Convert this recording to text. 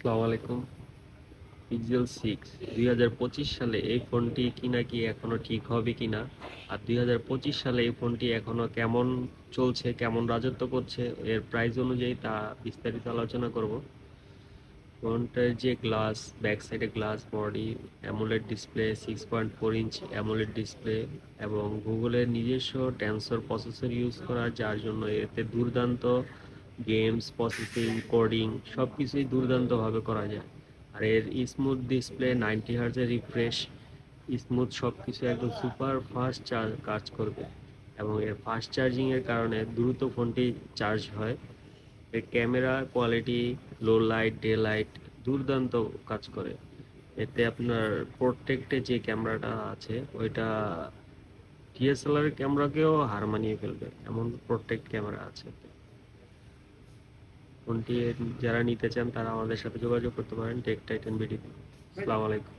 আসসালামু আলাইকুম। পিক্সেল 6 2025 সালে এই ফোনটি কিনা কি এখনো ঠিক হবে কিনা, আর 2025 সালে এই ফোনটি এখনো কেমন চলছে, কেমন রাজত্ব করছে, এর প্রাইস অনুযায়ী তা বিস্তারিত আলোচনা করব। ফোনটার যে গ্লাস, ব্যাক সাইডে glass body, AMOLED display, 6.4 inch AMOLED display এবং গুগলের নিজস্ব টেনসর প্রসেসর ইউজ করা, যার জন্য এতে দুর্দান্ত গেমস প্রসেসিং, কোডিং সব কিছুই দুর্দান্তভাবে করা যায়। আর এর স্মুথ ডিসপ্লে, 90 হার্জের রিফ্রেশ, স্মুথ সব কিছু একদম সুপার ফাস্ট কাজ করবে। এবং এর ফাস্ট চার্জিংয়ের কারণে দ্রুত ফোনটি চার্জ হয়। এর camera quality, low light, day light দুর্দান্ত কাজ করে। এতে আপনার প্রোটেক্টে যে ক্যামেরাটা আছে ওইটা ডিএসএলআর ক্যামেরাকেও হার মানিয়ে ফেলবে, এমন প্রোটেক্ট ক্যামেরা আছে। ফোনটি যারা নিতে চান তারা আমাদের সাথে যোগাযোগ করতে পারেন টেক টাইটান বিডি। আসসালামু আলাইকুম।